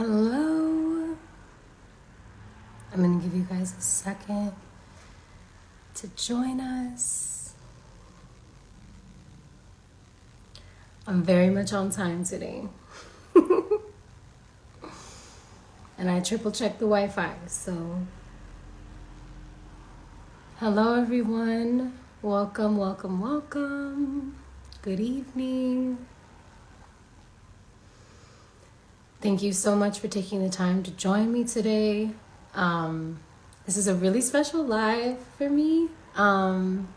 Hello. I'm going to give you guys a second to join us. I'm very much on time today. And I triple checked the Wi-Fi, so hello everyone. Welcome, welcome, welcome. Good evening. Thank you so much for taking the time to join me today. This is a really special live for me. I'm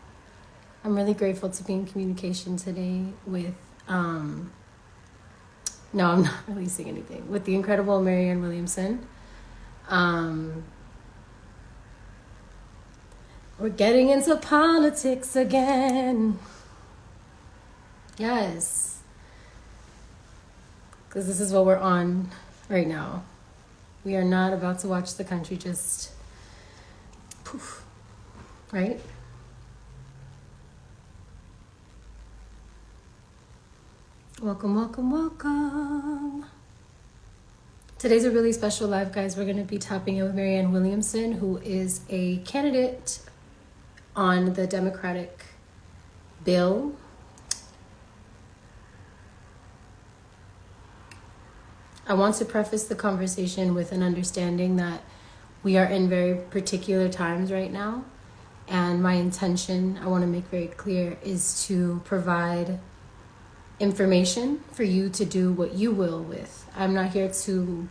really grateful to be in communication today with, no, I'm not releasing anything, with the incredible Marianne Williamson. We're getting into politics again. Yes. Because this is what we're on right now. We are not about to watch the country just poof, right? Welcome, welcome, welcome. Today's a really special live, guys. We're going to be tapping in with Marianne Williamson, who is a candidate on the Democratic bill. I want to preface the conversation with an understanding that we are in very particular times right now. And my intention, I want to make very clear, is to provide information for you to do what you will with. I'm not here to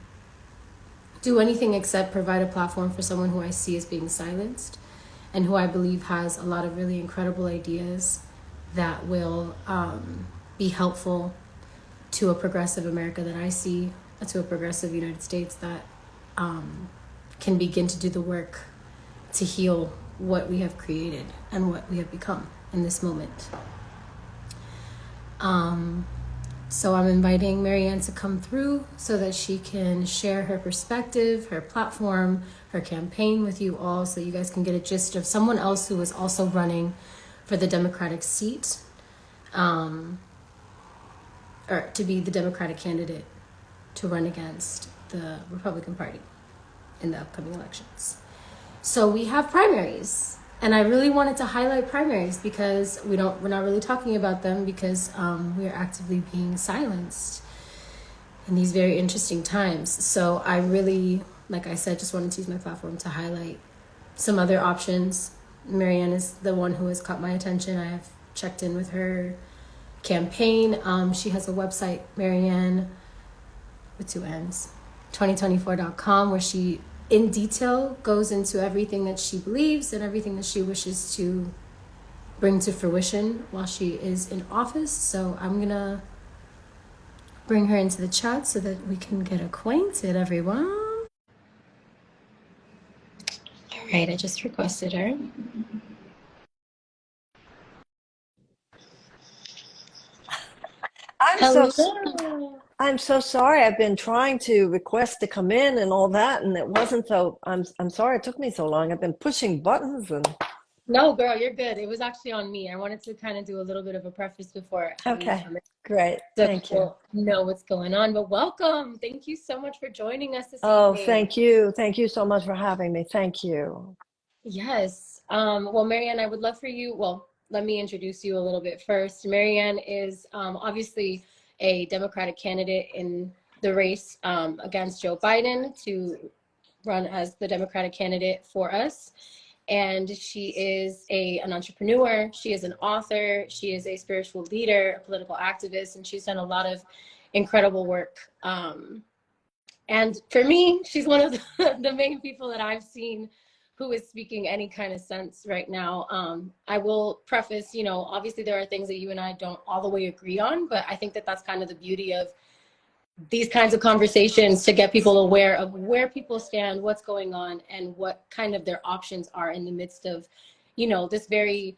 do anything except provide a platform for someone who I see as being silenced and who I believe has a lot of really incredible ideas that will be helpful to a progressive America that I see, to a progressive United States that can begin to do the work to heal what we have created and what we have become in this moment. So I'm inviting Marianne to come through so that she can share her perspective, her platform, her campaign with you all, so you guys can get a gist of someone else who is also running for the Democratic seat, or to be the Democratic candidate to run against the Republican Party in the upcoming elections. So we have primaries. And I really wanted to highlight primaries because we're not really talking about them because we are actively being silenced in these very interesting times. So I really, like I said, just wanted to use my platform to highlight some other options. Marianne is the one who has caught my attention. I have checked in with her campaign. She has a website, Marianne, with 2 N's, 2024.com, where she in detail goes into everything that she believes and everything that she wishes to bring to fruition while she is in office. So I'm gonna bring her into the chat so that we can get acquainted, everyone. All right, I just requested her. I'm so sorry. I've been trying to request to come in and all that, and it wasn't so. I'm sorry it took me so long. I've been pushing buttons and. No, girl, you're good. It was actually on me. I wanted to kind of do a little bit of a preface before having you Okay, come in, great. so Thank you. people know what's going on. But welcome. Thank you so much for joining us this Oh, evening. thank you. Thank you so much for having me. Thank you. Yes. Well, Marianne, I would love for you. Well, let me introduce you a little bit first. Marianne is obviously a Democratic candidate in the race against Joe Biden to run as the Democratic candidate for us. And she is an entrepreneur. She is an author. She is a spiritual leader, a political activist, and she's done a lot of incredible work. And for me, she's one of the main people that I've seen who is speaking any kind of sense right now. I will preface, obviously there are things that you and I don't all the way agree on, but I think that that's kind of the beauty of these kinds of conversations, to get people aware of where people stand, what's going on, and what kind of their options are in the midst of, this very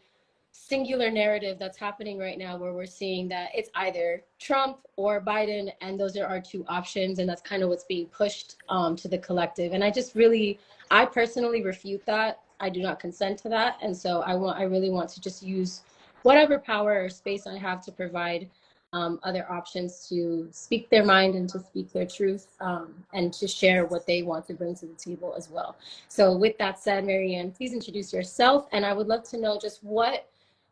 singular narrative that's happening right now, where we're seeing that it's either Trump or Biden, and those are our two options, and that's kind of what's being pushed to the collective. And I personally refute that. I do not consent to that, and so I really want to just use whatever power or space I have to provide other options to speak their mind and to speak their truth, and to share what they want to bring to the table as well. So with that said, Marianne, please introduce yourself. And I would love to know just what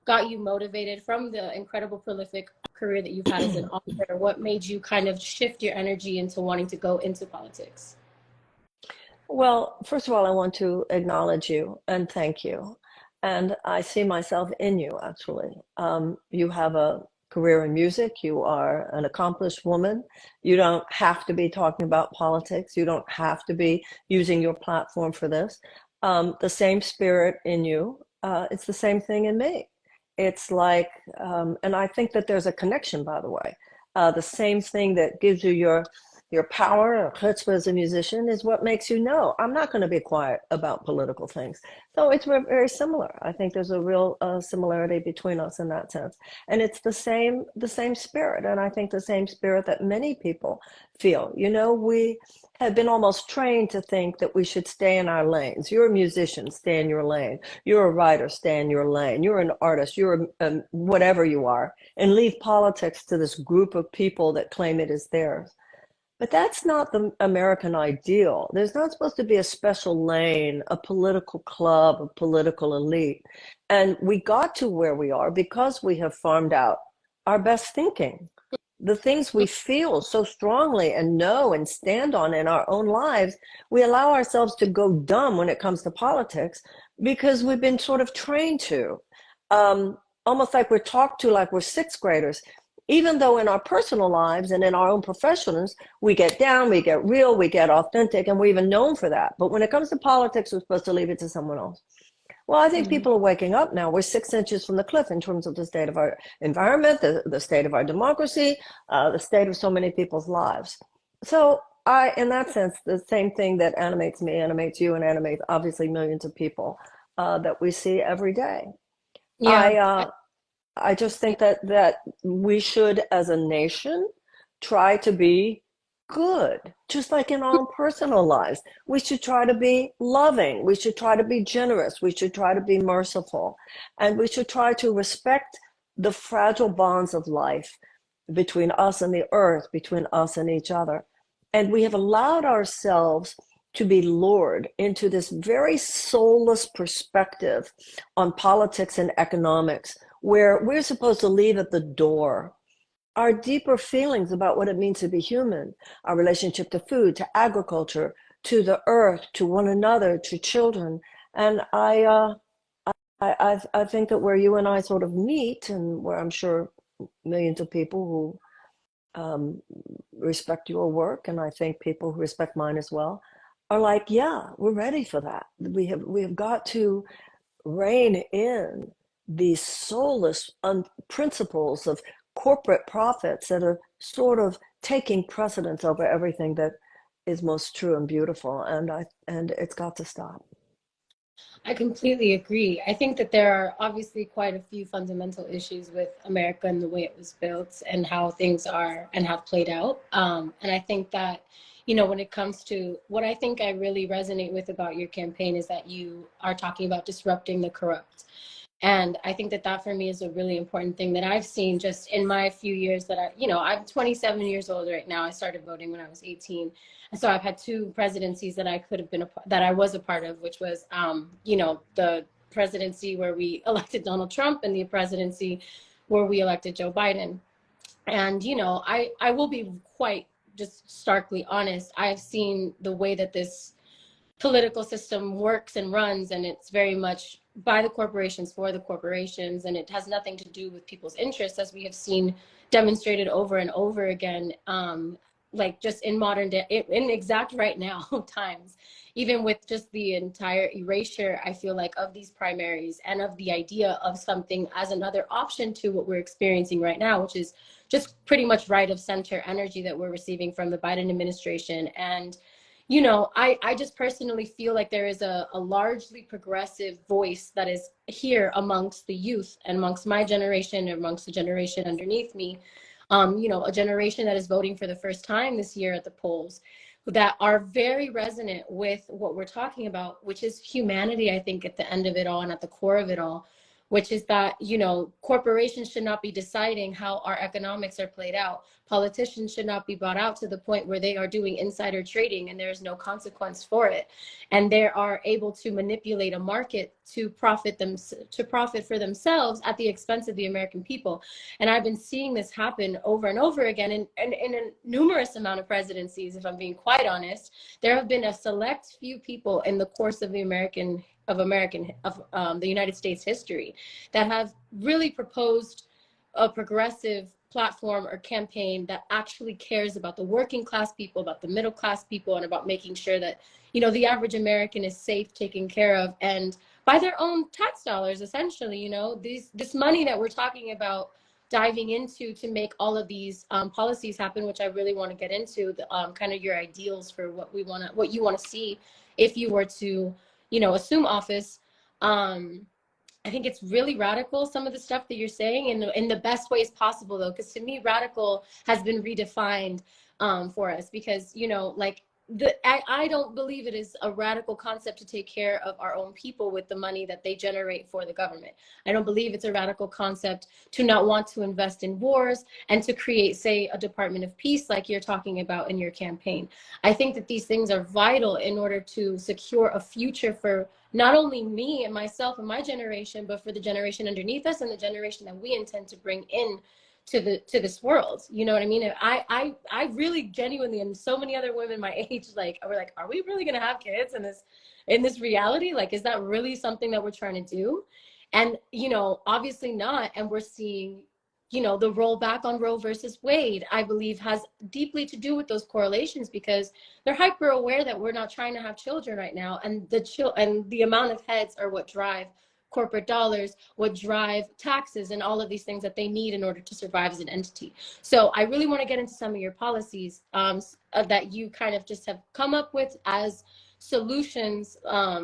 got you motivated from the incredible prolific career that you've had as an author. What made you kind of shift your energy into wanting to go into politics? Well, first of all, I want to acknowledge you and thank you. And I see myself in you, actually. You have a career in music. You are an accomplished woman. You don't have to be talking about politics. You don't have to be using your platform for this. The same spirit in you, it's the same thing in me. It's like, and I think that there's a connection, by the way. The same thing that gives you your power or chutzpah as a musician is what makes you know I'm not going to be quiet about political things. So it's very similar. I think there's a real similarity between us in that sense, and it's the same spirit, and I think the same spirit that many people feel. You know, we have been almost trained to think that we should stay in our lanes. You're a musician, stay in your lane. You're a writer, stay in your lane. You're an artist, you're whatever you are, and leave politics to this group of people that claim it is theirs. But that's not the American ideal. There's not supposed to be a special lane, a political club, a political elite. And we got to where we are because we have farmed out our best thinking. The things we feel so strongly and know and stand on in our own lives, we allow ourselves to go dumb when it comes to politics because we've been sort of trained to. Almost like we're talked to like we're sixth graders, even though in our personal lives and in our own professions, we get down, we get real, we get authentic, and we're even known for that. But when it comes to politics, we're supposed to leave it to someone else. Well, I think Mhm. people are waking up now. We're 6 inches from the cliff in terms of the state of our environment, the state of our democracy, the state of so many people's lives. So in that sense, the same thing that animates me, animates you, and animates obviously millions of people that we see every day. Yeah. I, uh, I just think that we should, as a nation, try to be good, just like in our own personal lives. We should try to be loving. We should try to be generous. We should try to be merciful. And we should try to respect the fragile bonds of life between us and the earth, between us and each other. And we have allowed ourselves to be lured into this very soulless perspective on politics and economics, where we're supposed to leave at the door our deeper feelings about what it means to be human, our relationship to food, to agriculture, to the earth, to one another, to children. And I think that where you and I sort of meet, and where I'm sure millions of people who respect your work, and I think people who respect mine as well, are like, yeah, we're ready for that. We have got to rein in these soulless principles of corporate profits that are sort of taking precedence over everything that is most true and beautiful. And it's got to stop. I completely agree. I think that there are obviously quite a few fundamental issues with America and the way it was built and how things are and have played out. And I think that, when it comes to what I think I really resonate with about your campaign is that you are talking about disrupting the corrupt. And I think that that for me is a really important thing that I've seen just in my few years that I'm 27 years old right now. I started voting when I was 18. And so I've had two presidencies that I could have been, that I was a part of, which was, the presidency where we elected Donald Trump and the presidency where we elected Joe Biden. And, I will be quite just starkly honest. I've seen the way that this political system works and runs, and it's very much by the corporations for the corporations, and it has nothing to do with people's interests, as we have seen demonstrated over and over again, like just in modern day, in exact right now times, even with just the entire erasure, I feel like, of these primaries and of the idea of something as another option to what we're experiencing right now, which is just pretty much right of center energy that we're receiving from the Biden administration. And I just personally feel like there is a largely progressive voice that is here amongst the youth and amongst my generation, amongst the generation underneath me, a generation that is voting for the first time this year at the polls, that are very resonant with what we're talking about, which is humanity, I think, at the end of it all and at the core of it all, which is that, corporations should not be deciding how our economics are played out. Politicians should not be brought out to the point where they are doing insider trading and there is no consequence for it. And they are able to manipulate a market to profit for themselves at the expense of the American people. And I've been seeing this happen over and over again in a numerous amount of presidencies, if I'm being quite honest. There have been a select few people in the course of the United States history that have really proposed a progressive platform or campaign that actually cares about the working class people, about the middle class people, and about making sure that, the average American is safe, taken care of, and by their own tax dollars, essentially. This money that we're talking about diving into to make all of these policies happen, which I really want to get into, the kind of your ideals for what you want to see if you were to, assume office. I think it's really radical, some of the stuff that you're saying, in the best ways possible, though, because to me, radical has been redefined for us, because, like, I don't believe it is a radical concept to take care of our own people with the money that they generate for the government. I don't believe it's a radical concept to not want to invest in wars and to create, say, a Department of Peace like you're talking about in your campaign. I think that these things are vital in order to secure a future for not only me and myself and my generation, but for the generation underneath us and the generation that we intend to bring in to this world. You know what I mean? I really genuinely, and so many other women my age, we're like, are we really gonna have kids in this reality? Like, is that really something that we're trying to do? And obviously not. And we're seeing, the rollback on Roe versus Wade, I believe, has deeply to do with those correlations, because they're hyper aware that we're not trying to have children right now, and the amount of heads are what drive corporate dollars, what drive taxes, and all of these things that they need in order to survive as an entity. So I really want to get into some of your policies that you kind of just have come up with as solutions,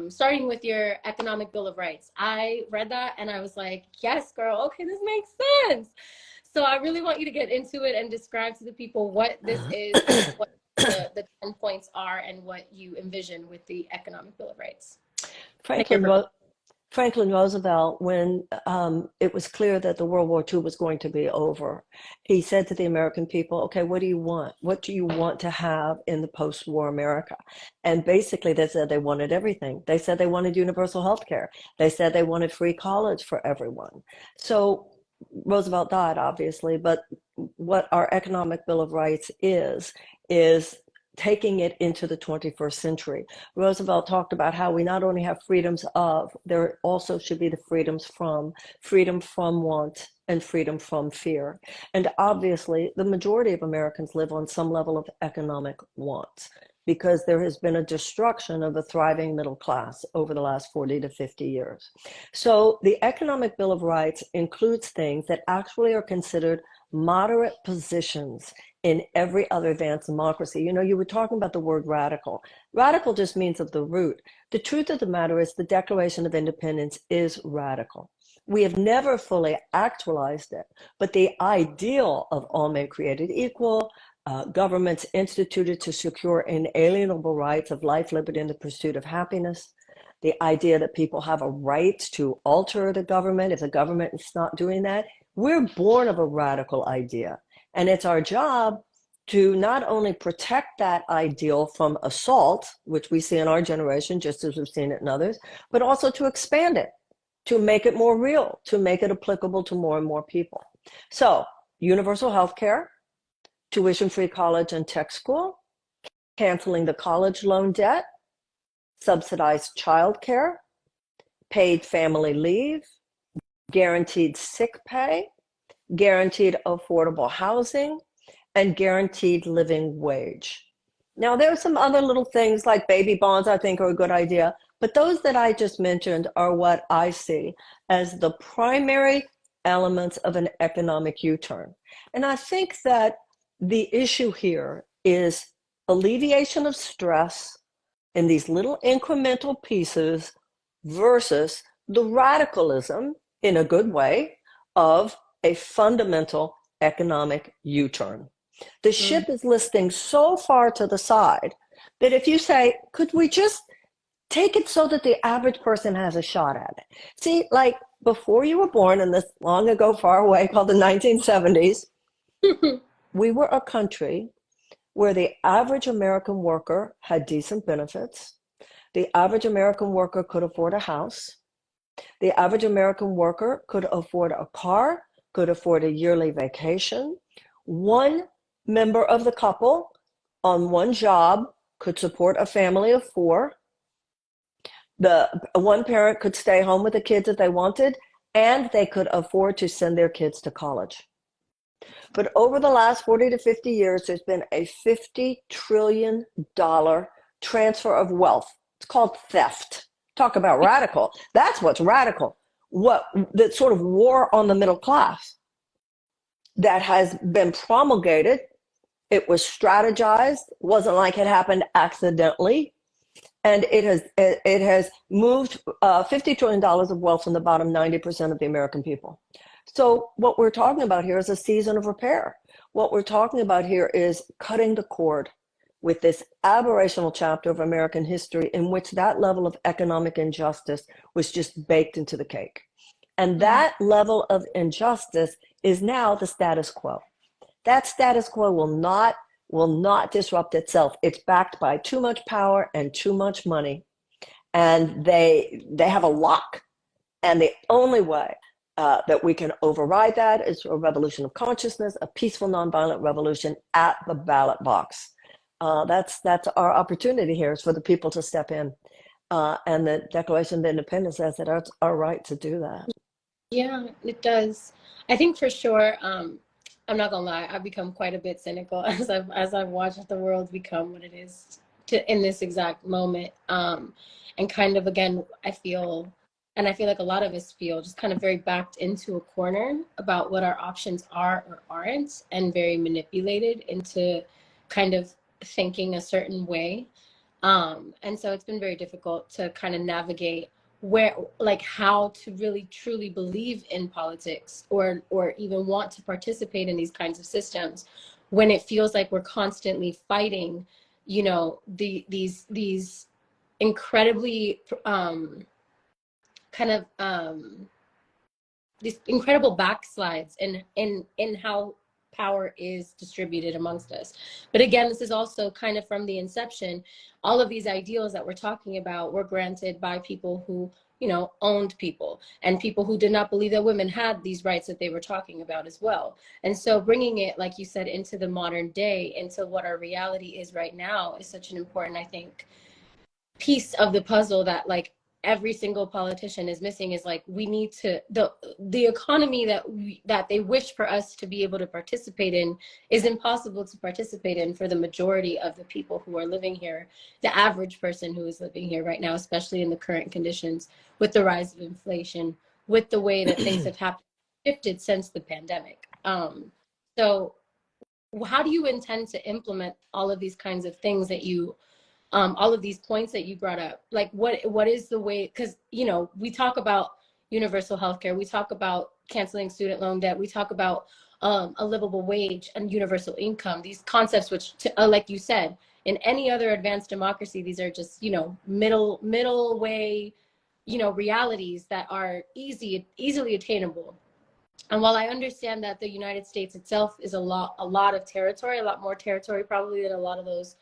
starting with your economic bill of rights. I read that and I was like, yes, girl, okay, this makes sense. So I really want you to get into it and describe to the people what this is and what the 10 points are and what you envision with the economic bill of rights. Franklin, Franklin Roosevelt, when it was clear that the World War II was going to be over, he said to the American people, okay, what do you want? What do you want to have in the post-war America? And basically they said they wanted everything. They said they wanted universal health care. They said they wanted free college for everyone. So Roosevelt died, obviously, but what our economic bill of rights is taking it into the 21st century. Roosevelt talked about how we not only have freedoms of, there also should be the freedom from want and freedom from fear. And obviously, the majority of Americans live on some level of economic want, because there has been a destruction of a thriving middle class over the last 40 to 50 years. So the Economic Bill of Rights includes things that actually are considered moderate positions in every other advanced democracy. You were talking about the word radical. Radical just means of the root. The truth of the matter is the Declaration of Independence is radical. We have never fully actualized it, but the ideal of all men created equal, governments instituted to secure inalienable rights of life, liberty, and the pursuit of happiness, the idea that people have a right to alter the government if the government is not doing that. We're born of a radical idea. And it's our job to not only protect that ideal from assault, which we see in our generation, just as we've seen it in others, but also to expand it, to make it more real, to make it applicable to more and more people. So, universal health care, tuition-free college and tech school, canceling the college loan debt, subsidized childcare, paid family leave, guaranteed sick pay, guaranteed affordable housing, and guaranteed living wage. Now, there are some other little things like baby bonds I think are a good idea, but those that I just mentioned are what I see as the primary elements of an economic U-turn. And I think that the issue here is alleviation of stress in these little incremental pieces versus the radicalism, in a good way, of a fundamental economic U-turn. The ship is listing so far to the side that if you say, could we just Take it so that the average person has a shot at it. See, like before you were born in this long ago, far away called the 1970s, we were a country where the average American worker had decent benefits. The average American worker could afford a house. The average American worker could afford a car, could afford a yearly vacation. One member of the couple on one job could support a family of four. The one parent could stay home with the kids if they wanted, and they could afford to send their kids to college. But over the last 40 to 50 years, there's been a $50 trillion transfer of wealth. It's called theft. Talk about radical. That's what's radical. What that sort of war on the middle class that has been promulgated. It was strategized. It wasn't like it happened accidentally. And it has moved $50 trillion of wealth from the bottom 90% of the American people. So what we're talking about here is a season of repair. What we're talking about here is cutting the cord with this aberrational chapter of American history in which that level of economic injustice was just baked into the cake. And that level of injustice is now the status quo. That status quo will not disrupt itself. It's backed by too much power and too much money. And they have a lock. And the only way that we can override that is a revolution of consciousness, a peaceful, nonviolent revolution at the ballot box. That's our opportunity here, is for the people to step in. And the Declaration of Independence says that it's our right to do that. Yeah, it does. I think for sure, I'm not gonna lie, I've become quite a bit cynical as I've watched the world become what it is in this exact moment. And kind of again, I feel like a lot of us feel just kind of very backed into a corner about what our options are or aren't, and very manipulated into kind of thinking a certain way. And so it's been very difficult to kind of navigate where, like, how to really truly believe in politics, or even want to participate in these kinds of systems, when it feels like we're constantly fighting, these incredibly kind of these incredible backslide in how power is distributed amongst us. But again, this is also kind of from the inception. All of these ideals that we're talking about were granted by people who, owned people, and people who did not believe that women had these rights that they were talking about as well. And so bringing it, like you said, into the modern day, into what our reality is right now, is such an important, I think, piece of the puzzle that, like, every single politician is missing. Is like, we need to, the economy that they wish for us to be able to participate in is impossible to participate in for the majority of the people who are living here, the average person who is living here right now, especially in the current conditions, with the rise of inflation, with the way that things have shifted since the pandemic. So how do you intend to implement all of these kinds of things that you all of these points that you brought up? Like, what is the way? Because we talk about universal healthcare, we talk about canceling student loan debt, we talk about a livable wage and universal income. These concepts, which, like you said, in any other advanced democracy, these are just middle way realities that are easily attainable. And while I understand that the United States itself is a lot of territory, a lot more territory probably than a lot of those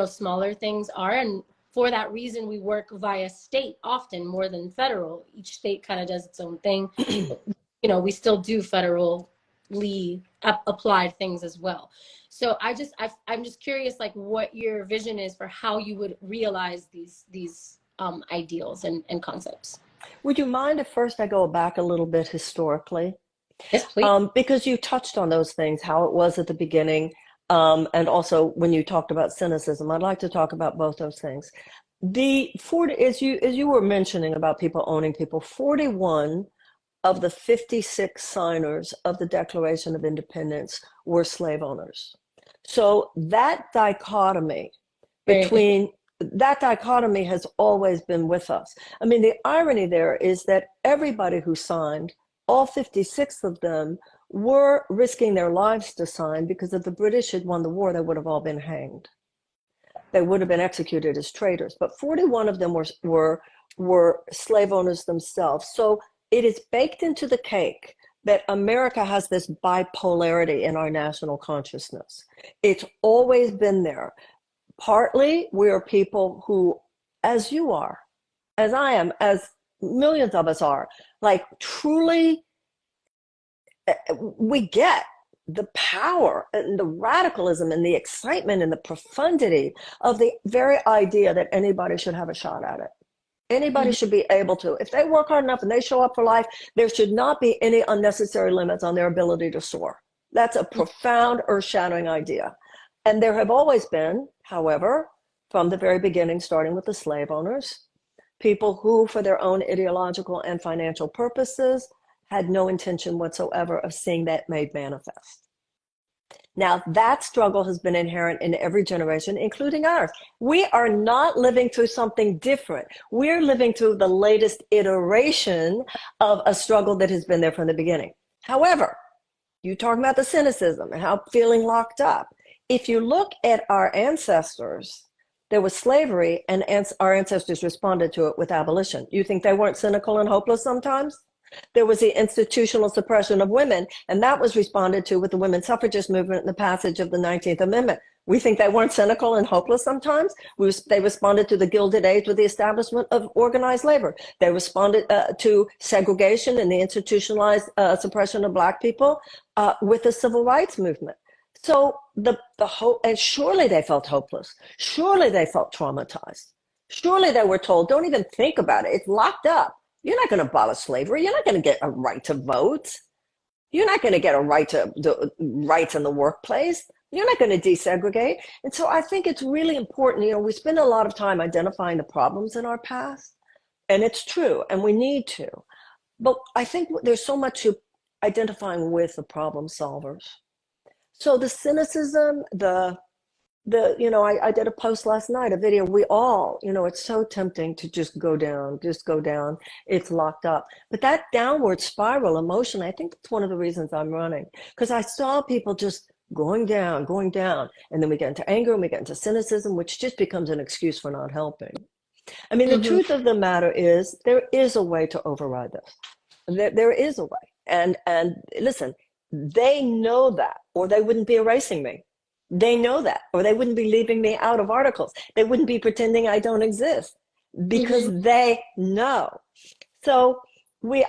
smaller things are. And for that reason, we work via state often more than federal. Each state kind of does its own thing. We still do federally applied things as well. So I'm just curious, like, what your vision is for how you would realize these ideals and concepts. Would you mind if first I go back a little bit historically? Yes, please. Because you touched on those things, how it was at the beginning, and also when you talked about cynicism. I'd like to talk about both those things. As you were mentioning about people owning people, 41 of the 56 signers of the Declaration of Independence were slave owners. So that dichotomy has always been with us. I mean, the irony there is that everybody who signed, all 56 of them, were risking their lives to sign, because if the British had won the war, they would have all been hanged. they would have been executed as traitors. But 41 of them were slave owners themselves. So it is baked into the cake that America has this bipolarity in our national consciousness. It's always been there. Partly we are people who, as you are, as I am, as millions of us are, like truly, we get the power and the radicalism and the excitement and the profundity of the very idea that anybody should have a shot at it. Anybody Mhm. should be able to. If they work hard enough and they show up for life, there should not be any unnecessary limits on their ability to soar. That's a profound, earth-shattering idea. And there have always been, however, from the very beginning, starting with the slave owners, people who, for their own ideological and financial purposes, had no intention whatsoever of seeing that made manifest. Now, that struggle has been inherent in every generation, including ours. We are not living through something different. We're living through the latest iteration of a struggle that has been there from the beginning. However, you talking about the cynicism and how feeling locked up. If you look at our ancestors, there was slavery and our ancestors responded to it with abolition. You think they weren't cynical and hopeless sometimes? There was the institutional suppression of women, and that was responded to with the women's suffragist movement and the passage of the 19th Amendment. We think they weren't cynical and hopeless sometimes. They responded to the Gilded Age with the establishment of organized labor. They responded to segregation and the institutionalized suppression of Black people with the civil rights movement. So the hope, and surely they felt hopeless. Surely they felt traumatized. Surely they were told, don't even think about it. It's locked up. You're not going to abolish slavery. You're not going to get a right to vote. You're not going to get a right to the rights in the workplace. You're not going to desegregate. And so I think it's really important. You know, we spend a lot of time identifying the problems in our past, and it's true, and we need to. But I think there's so much to identifying with the problem solvers. So the cynicism, I did a post last night, a video. We all, it's so tempting to just go down, It's locked up. But that downward spiral emotionally, I think that's one of the reasons I'm running, because I saw people just going down. And then we get into anger and we get into cynicism, which just becomes an excuse for not helping. I mean, the Mhm. truth of the matter is there is a way to override this. There is a way. And listen, they know that, or they wouldn't be erasing me. They know that, or they wouldn't be leaving me out of articles. They wouldn't be pretending I don't exist because Mhm. they know. So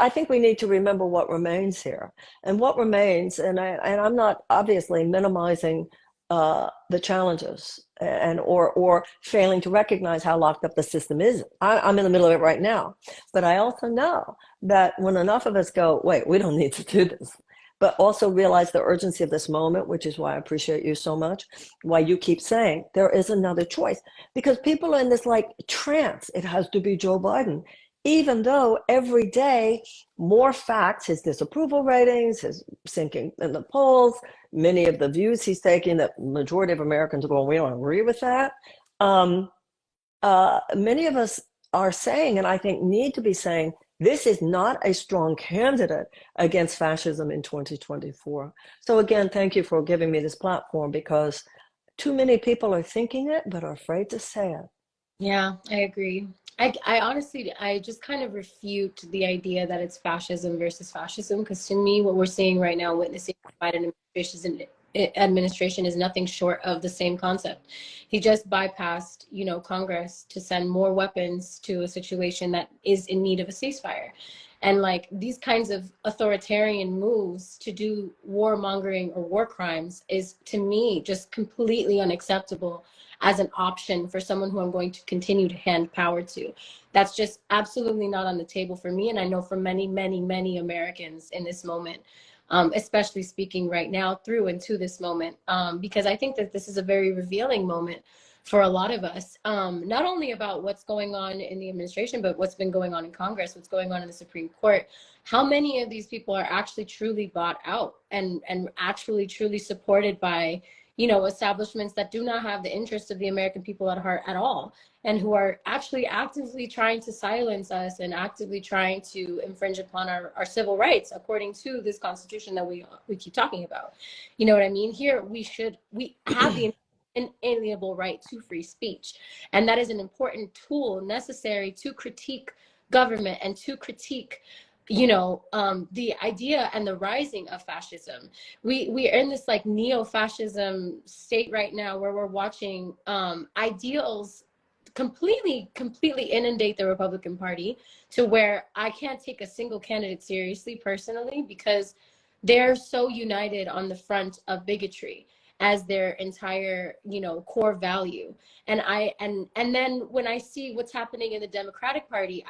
I think we need to remember what remains here, and what remains. And I'm not obviously minimizing the challenges or failing to recognize how locked up the system is. I'm in the middle of it right now, but I also know that when enough of us go, wait, we don't need to do this, but also realize the urgency of this moment, which is why I appreciate you so much, why you keep saying there is another choice, because people are in this like trance. It has to be Joe Biden, even though every day more facts, his disapproval ratings, his sinking in the polls, many of the views he's taking that majority of Americans are going, we don't agree with that. Many of us are saying, and I think need to be saying, this is not a strong candidate against fascism in 2024. So again, thank you for giving me this platform, because too many people are thinking it, but are afraid to say it. Yeah, I agree. I honestly, I just kind of refute the idea that it's fascism versus fascism, because to me, what we're seeing right now, witnessing the Biden administration is nothing short of the same concept. He just bypassed, Congress to send more weapons to a situation that is in need of a ceasefire. And like these kinds of authoritarian moves to do warmongering or war crimes is, to me, just completely unacceptable as an option for someone who I'm going to continue to hand power to. That's just absolutely not on the table for me. And I know for many, many, many Americans in this moment, especially speaking right now through and to this moment, because I think that this is a very revealing moment for a lot of us, not only about what's going on in the administration, but what's been going on in Congress, what's going on in the Supreme Court. How many of these people are actually truly bought out and actually truly supported by, establishments that do not have the interests of the American people at heart at all, and who are actually actively trying to silence us and actively trying to infringe upon our civil rights according to this constitution that we keep talking about. You know what I mean? Here we have the inalienable right to free speech. And that is an important tool necessary to critique government and to critique the idea and the rising of fascism. We are in this like neo-fascism state right now where we're watching ideals completely inundate the Republican Party to where I can't take a single candidate seriously personally because they're so united on the front of bigotry as their entire core value. And then when I see what's happening in the Democratic Party,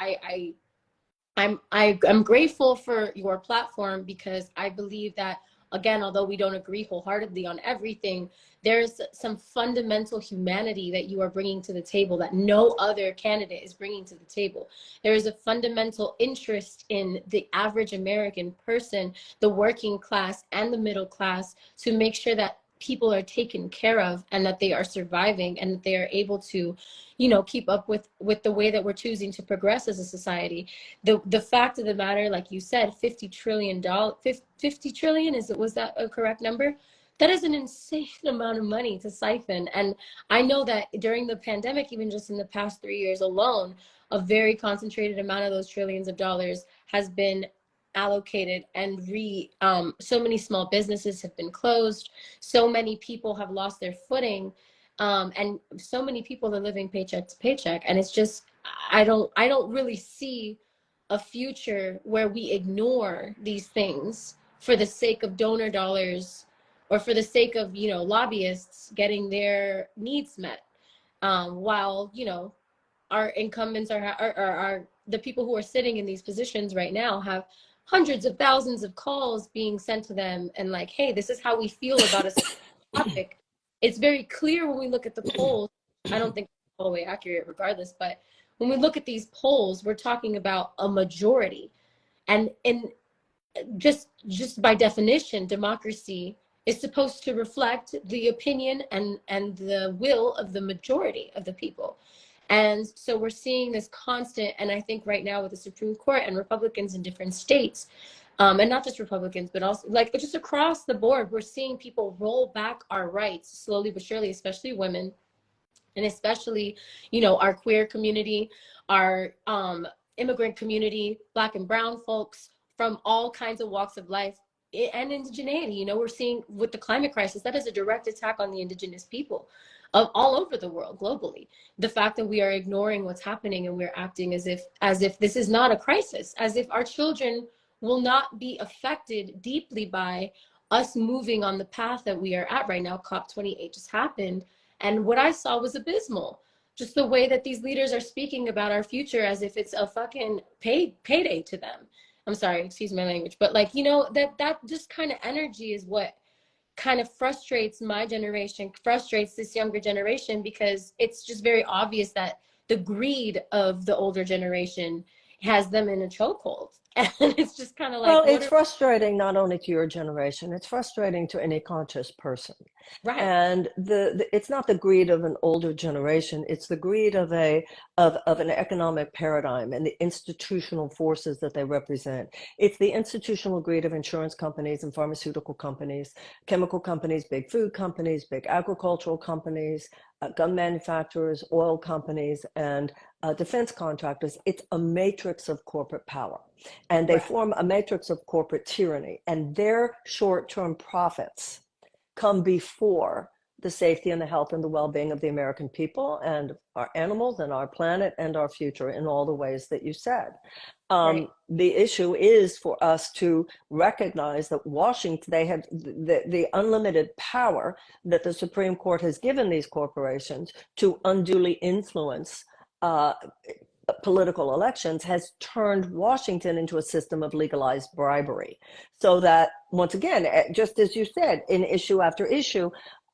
I'm grateful for your platform because I believe that, again, although we don't agree wholeheartedly on everything, there's some fundamental humanity that you are bringing to the table that no other candidate is bringing to the table. There is a fundamental interest in the average American person, the working class and the middle class, to make sure that people are taken care of and that they are surviving and that they are able to keep up with the way that we're choosing to progress as a society. The fact of the matter, like you said, $50 trillion, 50 trillion, was that a correct number? That is an insane amount of money to siphon. And I know that during the pandemic, even just in the past 3 years alone, a very concentrated amount of those trillions of dollars has been allocated and so many small businesses have been closed, so many people have lost their footing, and so many people are living paycheck to paycheck. And it's just, I don't really see a future where we ignore these things for the sake of donor dollars or for the sake of lobbyists getting their needs met, while our incumbents are the people who are sitting in these positions right now have hundreds of thousands of calls being sent to them and like, hey, this is how we feel about a topic. It's very clear when we look at the polls. I don't think it's all the way accurate regardless, but when we look at these polls, we're talking about a majority. And just by definition, democracy is supposed to reflect the opinion and the will of the majority of the people. And so we're seeing this constant, and I think right now with the Supreme Court and Republicans in different states, and not just Republicans, but also like just across the board, we're seeing people roll back our rights slowly but surely, especially women, and especially our queer community, our immigrant community, Black and brown folks from all kinds of walks of life, and indigeneity. We're seeing with the climate crisis, that is a direct attack on the indigenous people of all over the world globally. The fact that we are ignoring what's happening and we're acting as if this is not a crisis, as if our children will not be affected deeply by us moving on the path that we are at right now. COP28 just happened, and what I saw was abysmal. Just the way that these leaders are speaking about our future as if it's a fucking payday to them. I'm sorry, excuse my language, but like, that just kind of energy is what kind of frustrates my generation, frustrates this younger generation, because it's just very obvious that the greed of the older generation has them in a chokehold. And it's just kind of like, Well, it's frustrating not only to your generation, it's frustrating to any conscious person. right, And it's not the greed of an older generation, it's the greed of an economic paradigm and the institutional forces that they represent. It's the institutional greed of insurance companies and pharmaceutical companies, chemical companies, big food companies, big agricultural companies, gun manufacturers, oil companies, and defense contractors. It's a matrix of corporate power. And they right, form a matrix of corporate tyranny, and their short-term profits come before the safety and the health and the well-being of the American people and our animals and our planet and our future in all the ways that you said. right. The issue is for us to recognize that Washington, they have the unlimited power that the Supreme Court has given these corporations to unduly influence political elections, has turned Washington into a system of legalized bribery. So that, once again, just as you said, in issue after issue,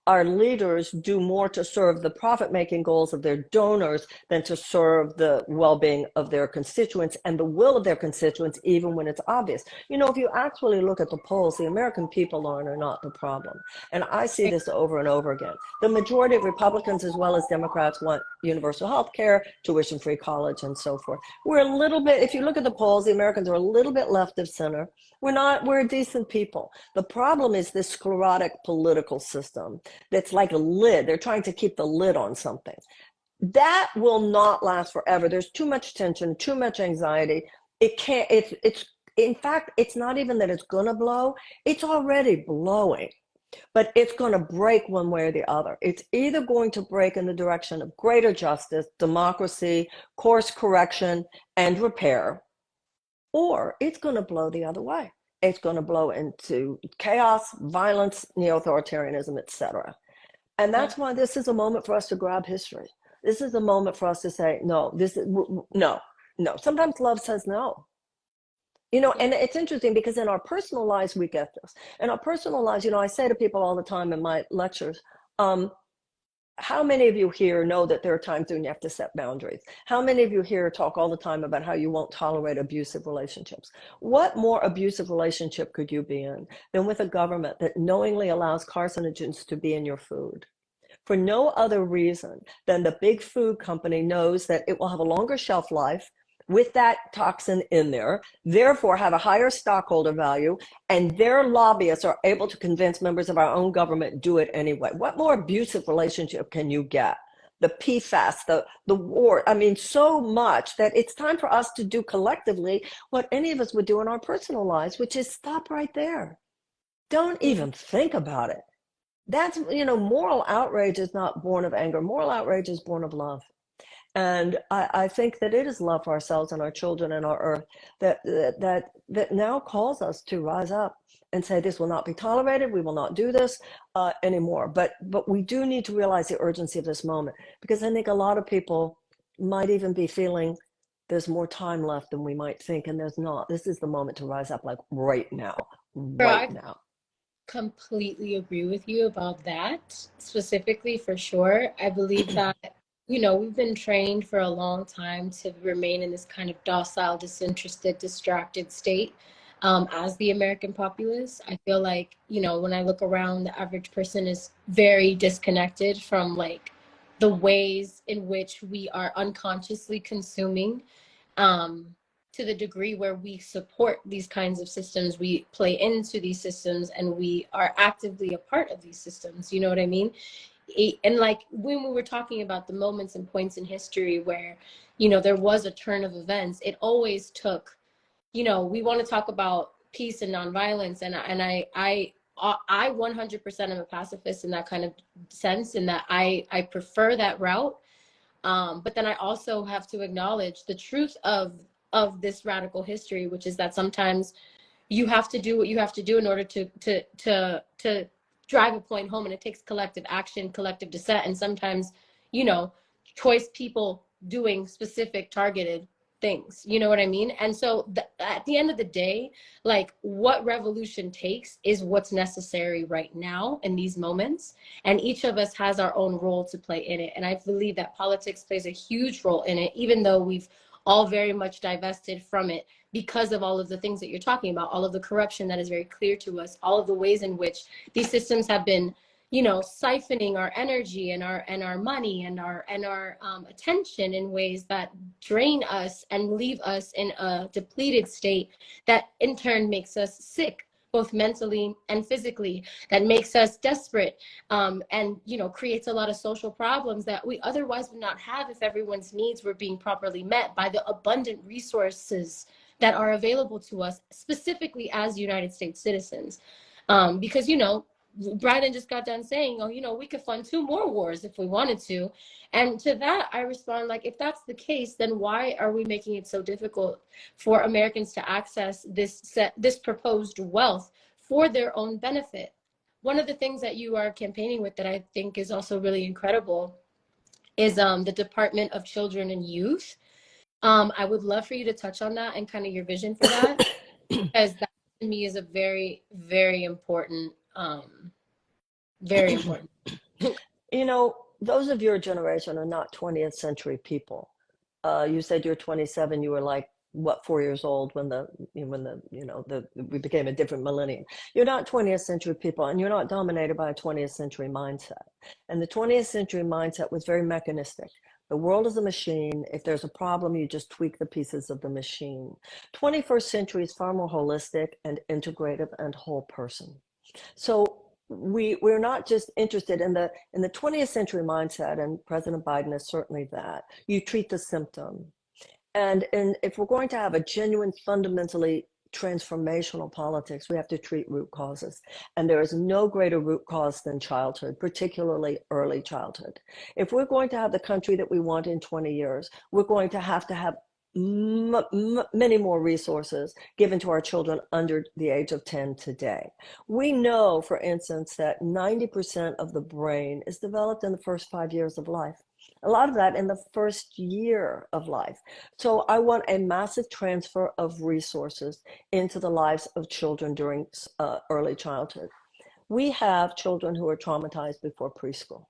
our leaders do more to serve the profit-making goals of their donors than to serve the well-being of their constituents and the will of their constituents, even when it's obvious. If you actually look at the polls, the American people are not the problem. And I see this over and over again. The majority of Republicans as well as Democrats want universal health care, tuition-free college, and so forth. We're a little bit, if you look at the polls, the Americans are a little bit left of center. We're decent people. The problem is this sclerotic political system that's like a lid. They're trying to keep the lid on something. That will not last forever. There's too much tension, too much anxiety. It can't, it's, in fact, it's not even that it's going to blow, it's already blowing, but it's going to break one way or the other. It's either going to break in the direction of greater justice, democracy, course correction, and repair, or it's going to blow the other way. It's going to blow into chaos, violence, neo-authoritarianism, etc. And that's why this is a moment for us to grab history. This is a moment for us to say, no, this is, no, no. Sometimes love says no. And it's interesting because in our personal lives, we get this. In our personal lives, I say to people all the time in my lectures, how many of you here know that there are times when you have to set boundaries? How many of you here talk all the time about how you won't tolerate abusive relationships? What more abusive relationship could you be in than with a government that knowingly allows carcinogens to be in your food? For no other reason than the big food company knows that it will have a longer shelf life with that toxin in there, therefore have a higher stockholder value, and their lobbyists are able to convince members of our own government do it anyway. What more abusive relationship can you get? The PFAS, the war, I mean, so much that it's time for us to do collectively what any of us would do in our personal lives, which is stop right there. Don't even think about it. That's, moral outrage is not born of anger. Moral outrage is born of love. And I think that it is love for ourselves and our children and our earth that now calls us to rise up and say, this will not be tolerated. We will not do this anymore. But we do need to realize the urgency of this moment, because I think a lot of people might even be feeling there's more time left than we might think. And there's not. This is the moment to rise up, like right now, Girl, right I now. completely agree with you about that specifically, for sure. I believe that, we've been trained for a long time to remain in this kind of docile, disinterested, distracted state as the American populace. I feel like, when I look around, the average person is very disconnected from like the ways in which we are unconsciously consuming, um, to the degree where we support these kinds of systems, we play into these systems, and we are actively a part of these systems. You know what I mean? And like when we were talking about the moments and points in history where, there was a turn of events, it always took, we want to talk about peace and nonviolence, and I 100% am a pacifist in that kind of sense, in that I prefer that route. But then I also have to acknowledge the truth of this radical history, which is that sometimes you have to do what you have to do in order to drive a point home, and it takes collective action, collective dissent, and sometimes, choice people doing specific targeted things. You know what I mean? And so at the end of the day, like, what revolution takes is what's necessary right now in these moments, and each of us has our own role to play in it. And I believe that politics plays a huge role in it, even though we've all very much divested from it because of all of the things that you're talking about, all of the corruption that is very clear to us, all of the ways in which these systems have been, siphoning our energy and our money and our attention in ways that drain us and leave us in a depleted state that in turn makes us sick, both mentally and physically, that makes us desperate, and creates a lot of social problems that we otherwise would not have if everyone's needs were being properly met by the abundant resources that are available to us, specifically as United States citizens. Because, Biden just got done saying, oh, we could fund 2 more wars if we wanted to. And to that, I respond, like, if that's the case, then why are we making it so difficult for Americans to access this proposed wealth for their own benefit? One of the things that you are campaigning with that I think is also really incredible is the Department of Children and Youth. I would love for you to touch on that and kind of your vision for that, because that to me is a very, very important, very important. Those of your generation are not 20th century people. You said you're 27. You were like, what, 4 years old when we became a different millennium. You're not 20th century people, and you're not dominated by a 20th century mindset. And the 20th century mindset was very mechanistic. The world is a machine. If there's a problem, you just tweak the pieces of the machine. 21st century is far more holistic and integrative and whole person. So we're not just interested in the 20th century mindset, and President Biden is certainly that. You treat the symptom. And if we're going to have a genuine, fundamentally transformational politics, we have to treat root causes. And there is no greater root cause than childhood, particularly early childhood. If we're going to have the country that we want in 20 years, we're going to have many more resources given to our children under the age of 10 today. We know, for instance, that 90% of the brain is developed in the first 5 years of life. A lot of that in the first year of life. So I want a massive transfer of resources into the lives of children during early childhood. We have children who are traumatized before preschool.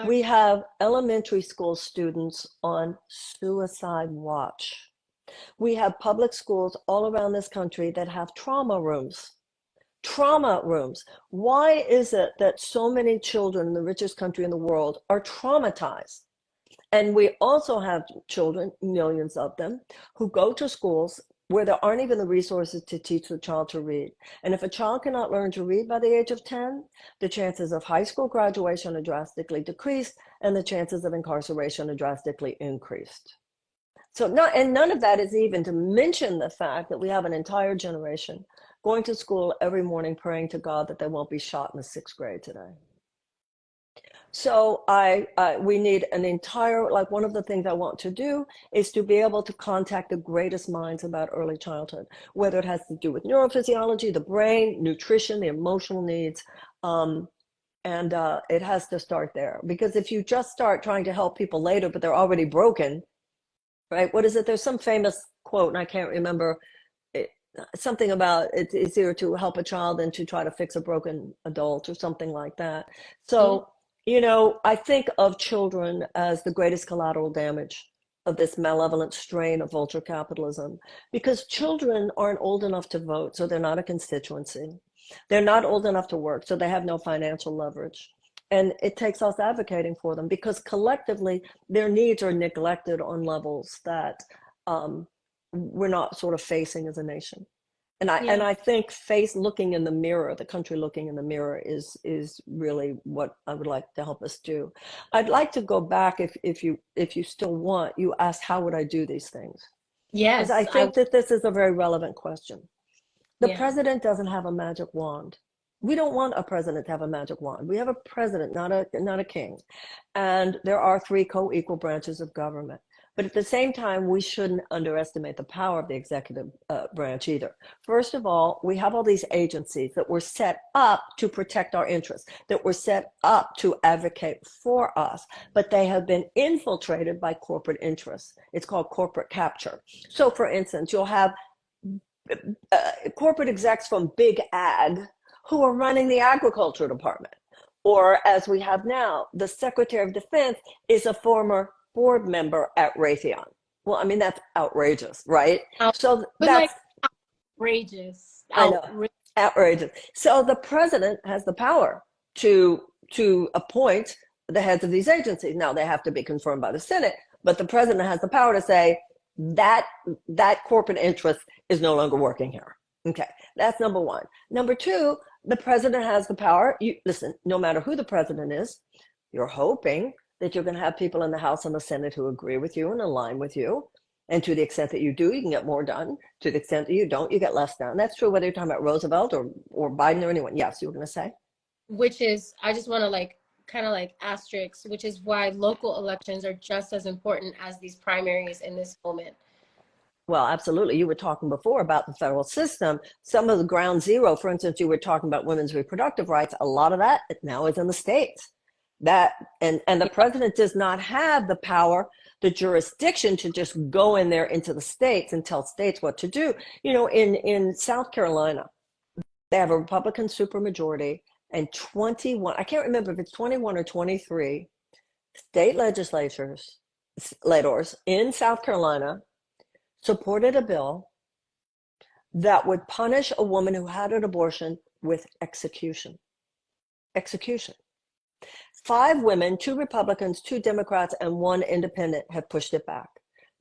We have elementary school students on suicide watch. We have public schools all around this country that have trauma rooms. Trauma rooms. Why is it that so many children in the richest country in the world are traumatized? And we also have children, millions of them, who go to schools where there aren't even the resources to teach the child to read. And if a child cannot learn to read by the age of 10, the chances of high school graduation are drastically decreased, and the chances of incarceration are drastically increased. So none of that is even to mention the fact that we have an entire generation going to school every morning praying to God that they won't be shot in the 6th grade today. So we need an entire, like one of the things I want to do is to be able to contact the greatest minds about early childhood, whether it has to do with neurophysiology, the brain, nutrition, the emotional needs. It has to start there, because if you just start trying to help people later, but they're already broken, right? What is it? There's some famous quote, and I can't remember it, something about it's easier to help a child than to try to fix a broken adult or something like that. So, I think of children as the greatest collateral damage of this malevolent strain of vulture capitalism, because children aren't old enough to vote, so they're not a constituency. They're not old enough to work, so they have no financial leverage. And it takes us advocating for them, because collectively their needs are neglected on levels that we're not sort of facing as a nation. And I think looking in the mirror, the country looking in the mirror is really what I would like to help us do. I'd like to go back, if you still want. You asked how would I do these things? Yes. Because I think that this is a very relevant question. The president doesn't have a magic wand. We don't want a president to have a magic wand. We have a president, not a king. And there are 3 co-equal branches of government. But at the same time, we shouldn't underestimate the power of the executive branch either. First of all, we have all these agencies that were set up to protect our interests, that were set up to advocate for us, but they have been infiltrated by corporate interests. It's called corporate capture. So for instance, you'll have corporate execs from big ag who are running the agriculture department. Or as we have now, the Secretary of Defense is a former board member at Raytheon. Well, I mean, that's outrageous, right? So that's outrageous. I know, outrageous. So the president has the power to appoint the heads of these agencies. Now they have to be confirmed by the Senate, but the president has the power to say that corporate interest is no longer working here. Okay, that's number one. Number two, the president has the power. Listen, no matter who the president is, you're hoping that you're going to have people in the House and the Senate who agree with you and align with you. And to the extent that you do, you can get more done. To the extent that you don't, you get less done. That's true whether you're talking about Roosevelt or Biden or anyone. Yes, you were going to say? Which is, I just want to kind of asterisk, which is why local elections are just as important as these primaries in this moment. Well, absolutely. You were talking before about the federal system. Some of the ground zero, for instance, you were talking about women's reproductive rights. A lot of that now is in the states. And the president does not have the power, the jurisdiction to just go in there into the states and tell states what to do. In South Carolina, they have a Republican supermajority, and 21, I can't remember if it's 21 or 23 state legislators in South Carolina supported a bill that would punish a woman who had an abortion with execution. Execution. 5 women, 2 Republicans, 2 Democrats, and 1 independent have pushed it back.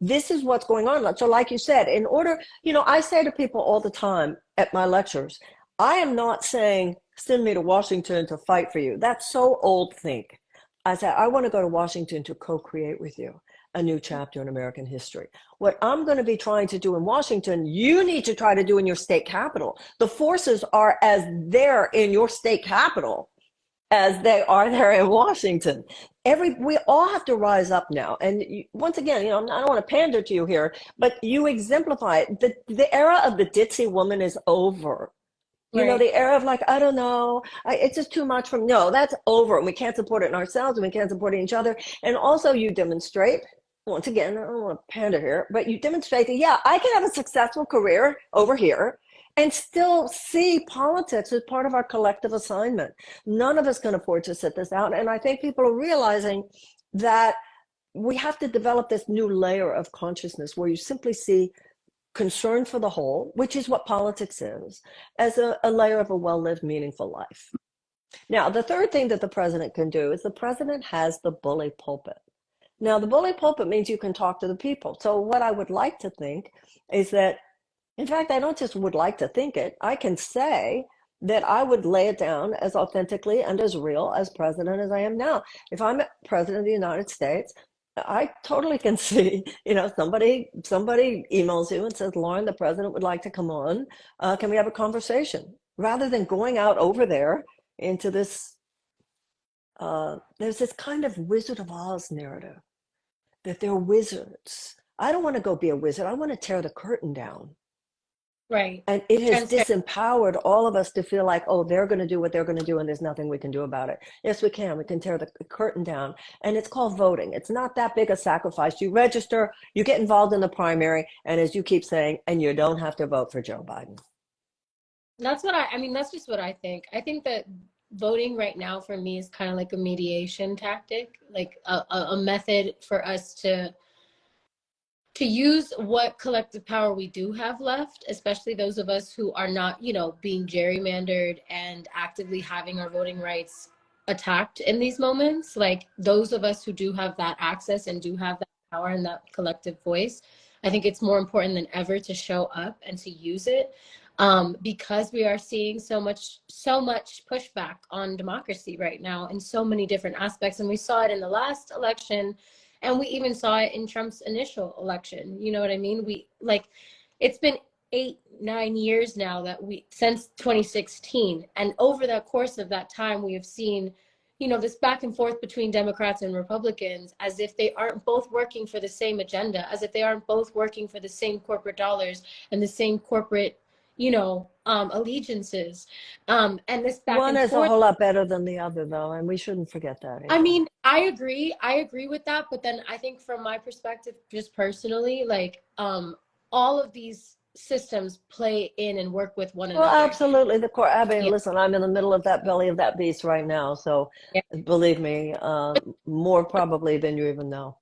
This is what's going on. So like you said, I say to people all the time at my lectures, I am not saying send me to Washington to fight for you. That's so old think. I said, I want to go to Washington to co-create with you a new chapter in American history. What I'm going to be trying to do in Washington, you need to try to do in your state capital. The forces are as there in your state capital as they are there in Washington. We all have to rise up now. And once again, I don't want to pander to you here, but you exemplify it. The era of the ditzy woman is over. Right. The era of like, I don't know, it's just too much from, no, that's over. And we can't support it in ourselves and we can't support it in each other. And also you demonstrate, once again, I don't want to pander here, but you demonstrate that, yeah, I can have a successful career over here and still see politics as part of our collective assignment. None of us can afford to sit this out. And I think people are realizing that we have to develop this new layer of consciousness where you simply see concern for the whole, which is what politics is, as a layer of a well-lived, meaningful life. Now, the third thing that the president can do is the president has the bully pulpit. Now, the bully pulpit means you can talk to the people. So what I would like to think is that, in fact, I don't just would like to think it, I can say that I would lay it down as authentically and as real as president as I am now. If I'm president of the United States, I totally can see, somebody emails you and says, Lauren, the president would like to come on. Can we have a conversation? Rather than going out over there into this, there's this kind of Wizard of Oz narrative that they're wizards. I don't want to go be a wizard. I want to tear the curtain down. Right. And it has Transparent. disempowered all of us to feel like, oh, they're going to do what they're going to do, and there's nothing we can do about it. Yes, we can. We can tear the curtain down. And it's called voting. It's not that big a sacrifice. You register, you get involved in the primary, and as you keep saying, and you don't have to vote for Joe Biden. That's what I mean, that's just what I think. I think that voting right now for me is kind of like a mediation tactic, like a method for us to use what collective power we do have left, especially those of us who are not, being gerrymandered and actively having our voting rights attacked in these moments. Like those of us who do have that access and do have that power and that collective voice, I think it's more important than ever to show up and to use it, because we are seeing so much pushback on democracy right now in so many different aspects. And we saw it in the last election. And we even saw it in Trump's initial election. You know what I mean? It's been 8-9 years now since 2016. And over the course of that time, we have seen, this back and forth between Democrats and Republicans, as if they aren't both working for the same agenda, as if they aren't both working for the same corporate dollars and the same corporate, allegiances. And this back One and is a forth. whole lot better than the other, though, and we shouldn't forget that I either. mean, I agree. I agree with that. But then I think from my perspective, just personally, all of these systems play in and work with one Well, another. absolutely. I mean, Yeah. listen, I'm in the middle of that belly of that beast right now. So Yeah. believe me, more probably than you even know.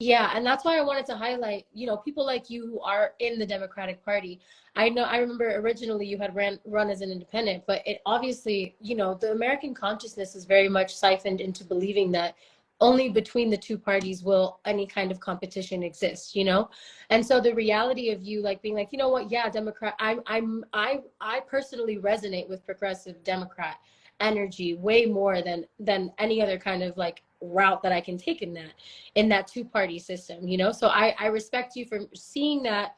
Yeah, and that's why I wanted to highlight, people like you who are in the Democratic Party. I remember originally you had run as an independent, but it obviously, the American consciousness is very much siphoned into believing that only between the two parties will any kind of competition exist. And so the reality of you being like, you know what, yeah, Democrat, I personally resonate with progressive Democrat energy way more than any other kind of route that I can take in that two-party system. So I respect you for seeing that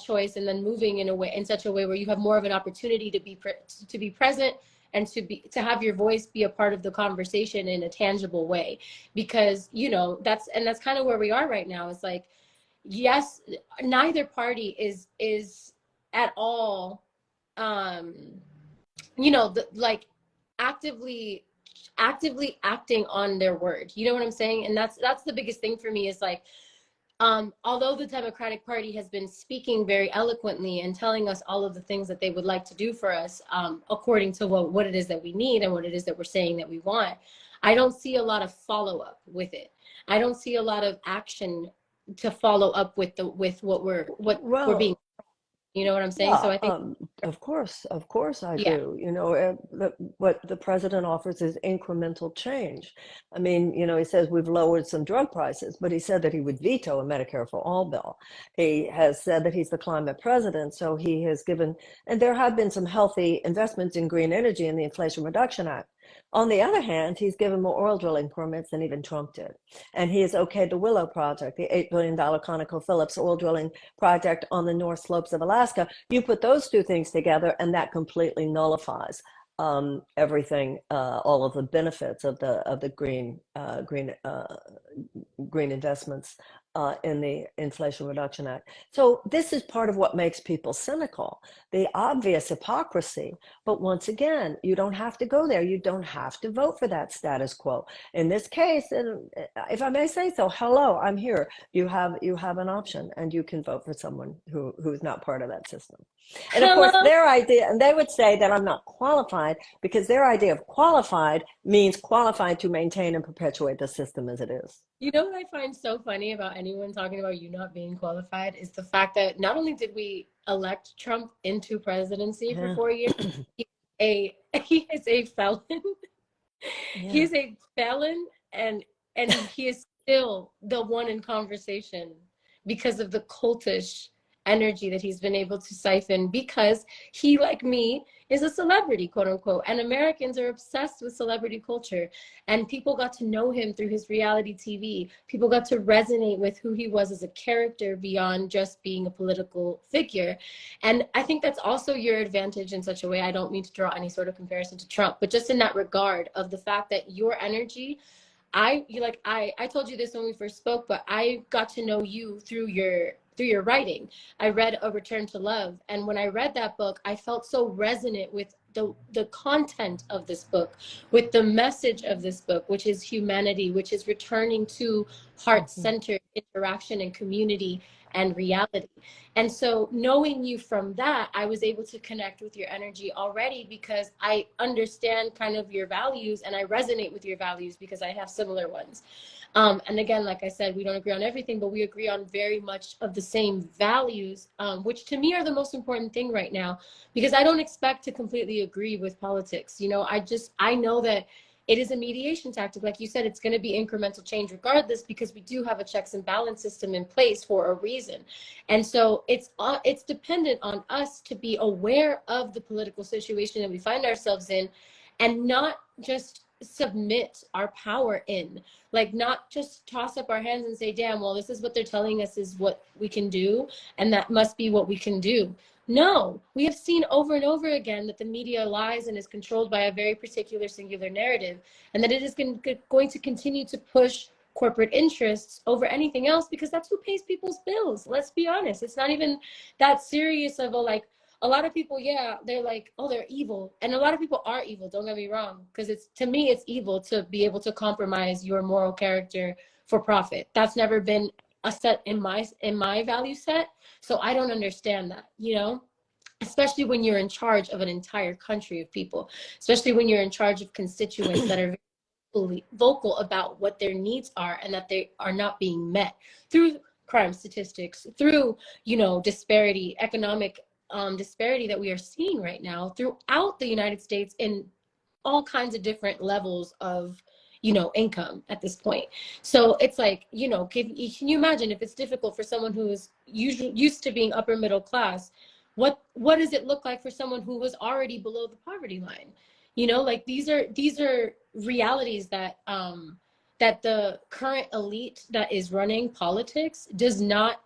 choice and then moving in such a way where you have more of an opportunity to be present and to have your voice be a part of the conversation in a tangible way, because that's kind of where we are right now. It's like, yes, neither party is at all um actively acting on their word. You know what I'm saying? And that's the biggest thing for me is although the Democratic Party has been speaking very eloquently and telling us all of the things that they would like to do for us, according to what it is that we need and what it is that we're saying that we want, I don't see a lot of follow-up with it. I don't see a lot of action to follow up with what we're being. Well, You know what I'm saying? So Yeah, I think, of course I yeah. do. What the president offers is incremental change. I mean, he says we've lowered some drug prices, but he said that he would veto a Medicare for all bill. He has said that he's the climate president, so he has given, and there have been some healthy investments in green energy in the Inflation Reduction Act. On the other hand, he's given more oil drilling permits than even Trump did. And he has okayed the Willow Project, the $8 billion ConocoPhillips oil drilling project on the North Slopes of Alaska. You put those two things together, and that completely nullifies everything, all of the benefits of the green investments in the Inflation Reduction Act. So this is part of what makes people cynical, the obvious hypocrisy. But once again, you don't have to go there. You don't have to vote for that status quo. In this case, and if I may say so, hello, I'm here. You have an option, and you can vote for someone who's not part of that system. And of course, Hello. their idea, and they would say that I'm not qualified because their idea of qualified means qualified to maintain and perpetuate the system as it is. You know what I find so funny about anyone talking about you not being qualified is the fact that not only did we elect Trump into presidency for Yeah. 4 years, he is a felon. He Yeah. is a felon, and he is still the one in conversation because of the cultish energy that he's been able to siphon, because he, like me, is a celebrity, quote unquote, and Americans are obsessed with celebrity culture, and people got to know him through his reality TV. People got to resonate with who he was as a character beyond just being a political figure. And I think that's also your advantage in such a way. I don't mean to draw any sort of comparison to Trump, but just in that regard of the fact that your energy, I told you this when we first spoke, but I got to know you through your writing. I read A Return to Love, and when I read that book, I felt so resonant with the content of this book, with the message of this book, which is humanity, which is returning to Mhm. heart-centered interaction and community and reality. And so knowing you from that, I was able to connect with your energy already because I understand kind of your values and I resonate with your values because I have similar ones. And again, like I said, we don't agree on everything, but we agree on very much of the same values, which to me are the most important thing right now, because I don't expect to completely agree with politics. I know that it is a mediation tactic. Like you said, it's going to be incremental change regardless, because we do have a checks and balance system in place for a reason. And so it's dependent on us to be aware of the political situation that we find ourselves in, and not just submit our power in, like not just toss up our hands and say, damn, well, this is what they're telling us is what we can do, and that must be what we can do. No, we have seen over and over again that the media lies and is controlled by a very particular singular narrative, and that it is going to continue to push corporate interests over anything else, because that's who pays people's bills. Let's be honest. It's not even that serious of a, like, a lot of people, yeah, they're like, oh, they're evil. And a lot of people are evil, don't get me wrong. Because to me, it's evil to be able to compromise your moral character for profit. That's never been a set in my value set. So I don't understand that, especially when you're in charge of an entire country of people, especially when you're in charge of constituents that are vocal about what their needs are and that they are not being met through crime statistics, through disparity, economic disparity that we are seeing right now throughout the United States in all kinds of different levels of income at this point. So it's like, can you imagine if it's difficult for someone who is usually used to being upper middle class, what does it look like for someone who was already below the poverty line? Like these are realities that the current elite that is running politics does not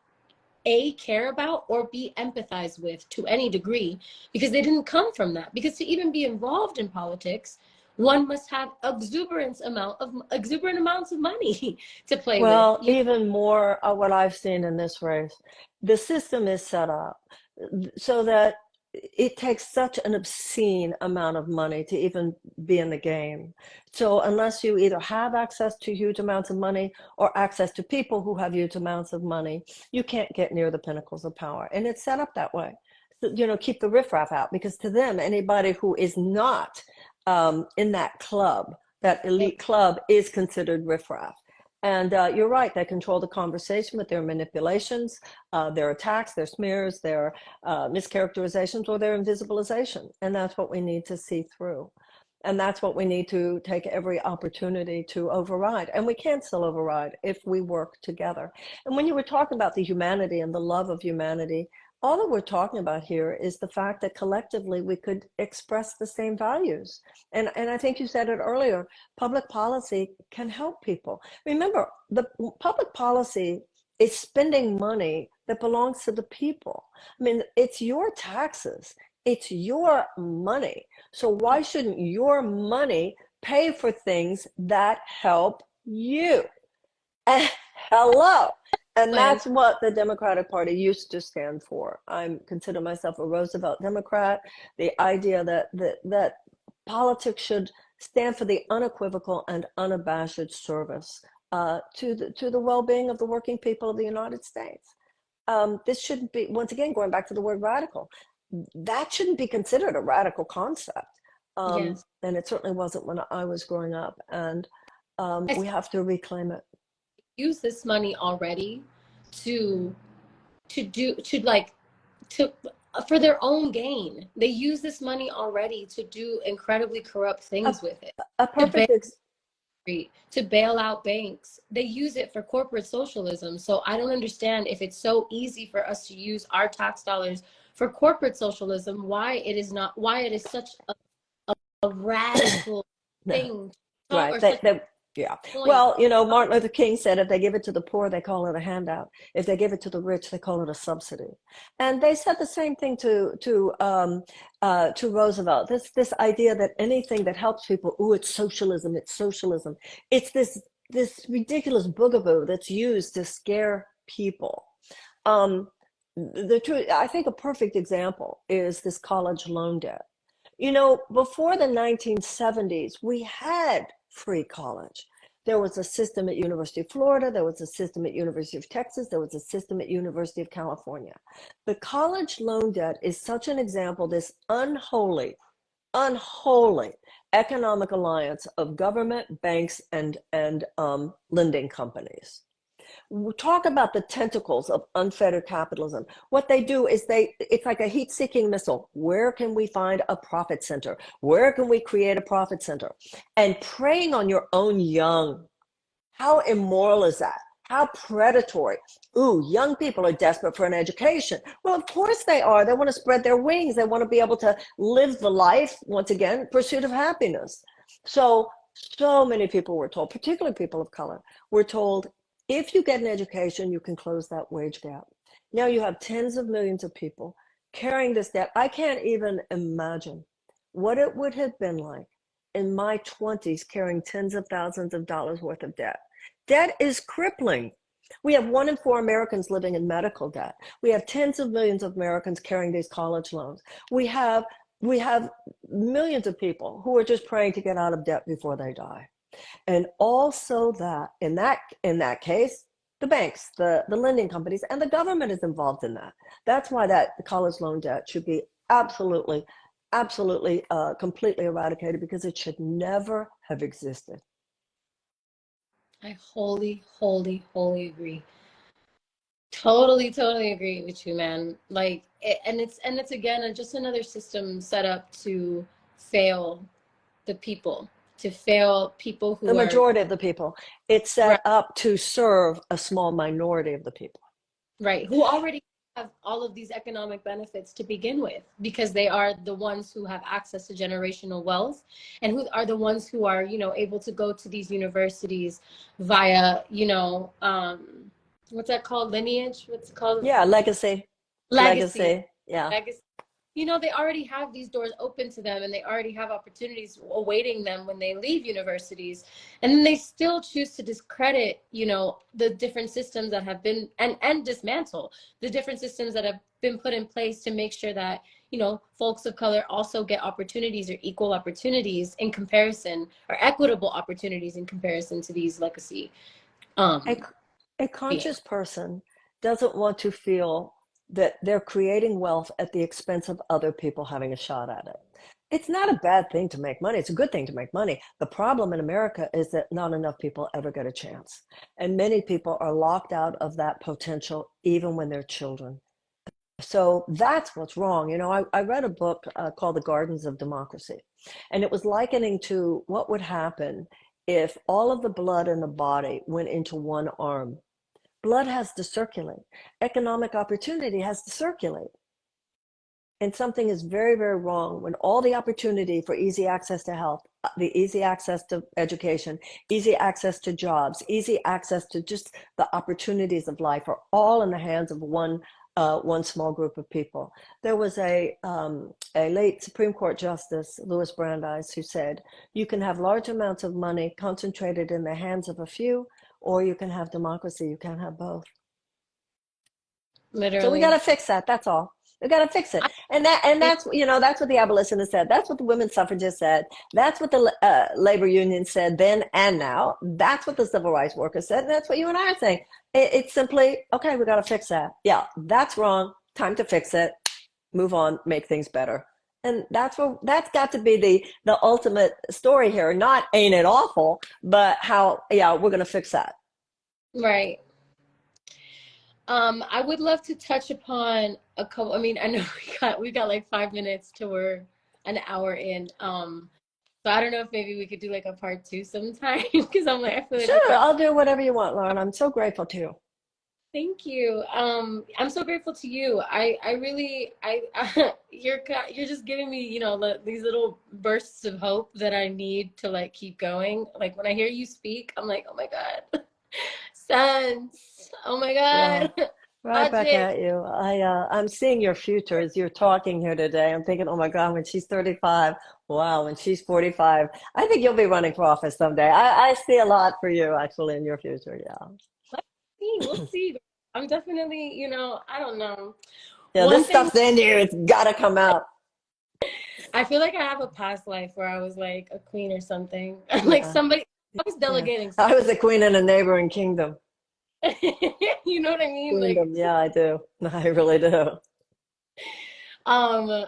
care about or be empathized with to any degree, because they didn't come from that. Because to even be involved in politics, one must have exuberant amounts of money to play with. Well, even more what I've seen in this race, the system is set up so that it takes such an obscene amount of money to even be in the game. So unless you either have access to huge amounts of money or access to people who have huge amounts of money, you can't get near the pinnacles of power. And it's set up that way. So, keep the riffraff out, because to them, anybody who is not in that club, that elite club, is considered riffraff. And you're right, they control the conversation with their manipulations, their attacks, their smears, their mischaracterizations, or their invisibilization. And that's what we need to see through. And that's what we need to take every opportunity to override. And we can still override if we work together. And when you were talking about the humanity and the love of humanity, all that we're talking about here is the fact that collectively we could express the same values. And I think you said it earlier, public policy can help people. Remember, the public policy is spending money that belongs to the people. I mean, it's your taxes, it's your money. So why shouldn't your money pay for things that help you? Hello. And Plan. that's what the Democratic Party used to stand for. I consider myself a Roosevelt Democrat. The idea that politics should stand for the unequivocal and unabashed service to the well-being of the working people of the United States. This shouldn't be, once again, going back to the word radical, that shouldn't be considered a radical concept. Yes. And it certainly wasn't when I was growing up. And I we have to reclaim it. use this money already to do to like to for their own gain. They use this money already to do incredibly corrupt A, things with it. a To perfect to bail out banks. They use it for corporate socialism. So I don't understand if it's so easy for us to use our tax dollars for corporate socialism, why it is such a radical thing Right. or such Yeah. a point. Well, you know, Martin Luther King said if they give it to the poor, they call it a handout. If they give it to the rich, they call it a subsidy. And they said the same thing to Roosevelt. This idea that anything that helps people, oh, it's socialism, it's socialism. It's this ridiculous boogaboo that's used to scare people. Um, the truth, I think a perfect example is this college loan debt. You know, before the 1970s, we had free college. There was a system at University of Florida, there was a system at University of Texas, there was a system at University of California. The college loan debt is such an example, this unholy economic alliance of government, banks, and lending companies. Talk about the tentacles of unfettered capitalism. What they do is it's like a heat-seeking missile. Where can we find a profit center? Where can we create a profit center? And preying on your own young. How immoral is that? How predatory. Ooh, young people are desperate for an education. Well, of course they are. They want to spread their wings. They want to be able to live the life, once again, pursuit of happiness. So many people were told, particularly people of color, were told, if you get an education, you can close that wage gap. Now you have tens of millions of people carrying this debt. I can't even imagine what it would have been like in my 20s carrying tens of thousands of dollars worth of debt. Debt is crippling. We have 1 in 4 Americans living in medical debt. We have tens of millions of Americans carrying these college loans. We have millions of people who are just praying to get out of debt before they die. And also that in that case, the banks, the lending companies, and the government is involved in that. That's why that college loan debt should be absolutely, completely eradicated, because it should never have existed. I wholly agree. Totally agree with you, man. Like, and it's again just another system set up to fail the people, to fail people The who are majority of the people. It's right, set up to serve a small minority of the people. right, who already have all of these economic benefits to begin with, because they are the ones who have access to generational wealth, and who are the ones who are, able to go to these universities via, what's that called? Lineage? What's it called? Yeah, legacy, Legacy. legacy. Yeah. Legacy. They already have these doors open to them, and they already have opportunities awaiting them when they leave universities. And then they still choose to discredit, the different systems that have been, and dismantle the different systems that have been put in place to make sure that, folks of color also get opportunities, or equal opportunities in comparison, or equitable opportunities in comparison to these legacy A, um a beings. conscious person doesn't want to feel that they're creating wealth at the expense of other people having a shot at it. It's not a bad thing to make money. It's a good thing to make money. The problem in America is that not enough people ever get a chance. And many people are locked out of that potential even when they're children. So that's what's wrong. You know, I read a book called The Gardens of Democracy, and it was likening to what would happen if all of the blood in the body went into one arm. Blood has to circulate. Economic opportunity has to circulate. And something is very, very wrong when all the opportunity for easy access to health, the easy access to education, easy access to jobs, easy access to just the opportunities of life are all in the hands of one small group of people. There was a late Supreme Court Justice, Louis Brandeis, who said, you can have large amounts of money concentrated in the hands of a few, or you can have democracy. You can't have both. So we got Literally. to fix that. That's all. We got to fix it. And that's, you know, that's what the abolitionists said. That's what the women's suffragists said. That's what the labor union said then and now. That's what the civil rights workers said. And that's what you and I are saying. It's simply, okay, we got to fix that. Yeah, that's wrong. Time to fix it. Move on, make things better. And that's got to be the ultimate story here. Not ain't it awful, but how, yeah, we're going to fix that. Right. I would love to touch upon a couple. I mean, I know we got like 5 minutes till we're an hour in. So I don't know if maybe we could do like a part two sometime because I'm like I feel like we Sure, talked. I'll do whatever you want, Lauren. I'm so grateful to you. Thank you. I'm so grateful to you. I really you're just giving me, these little bursts of hope that I need to like keep going. Like when I hear you speak, I'm like, oh my God, sense. Oh my Well, God, right back logic. at you. I'm seeing your future as you're talking here today. I'm thinking, oh my God, when she's 35, wow, when she's 45, I think you'll be running for office someday. I see a lot for you actually in your future. Yeah. Let's see. We'll see. I'm definitely, I don't know. Yeah, One this thing, stuff's in you. It's got to come out. I feel like I have a past life where I was like a queen or something. Like Yeah. somebody, I was Yeah. delegating I stuff. was a queen in a neighboring kingdom. You know what I mean? Like, Queendom. Yeah, I do. I really do. um,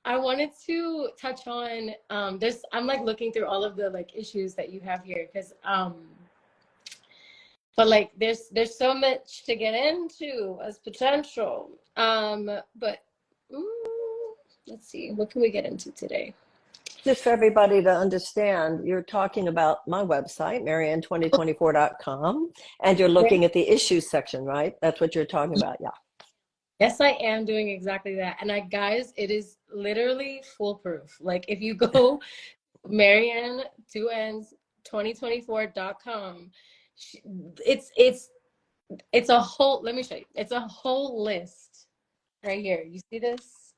I wanted to touch on this. I'm like looking through all of the like issues that you have here because but like there's so much to get into as potential. But mm, let's see, what can we get into today? Just for everybody to understand, you're talking about my website, marianne2024.com, and you're looking at the issues section, right? That's what you're talking about. Yeah. Yes, I am doing exactly that. And guys, it is literally foolproof. Like if you go Marianne, 2N's, 2024.com, it's it's a whole, let me show you. It's a whole list right here. You see this?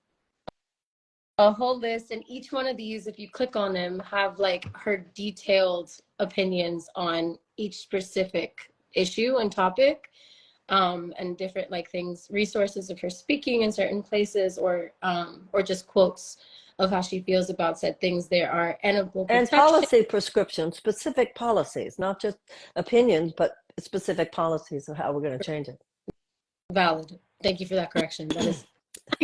A whole list. And each one of these, if you click on them, have like her detailed opinions on each specific issue and topic. And different like things, resources of her speaking in certain places, or just quotes of how she feels about said things. There are animal And protection. policy prescriptions, specific policies, not just opinions, but specific policies of how we're going to change it. Valid. Thank you for that correction. That is,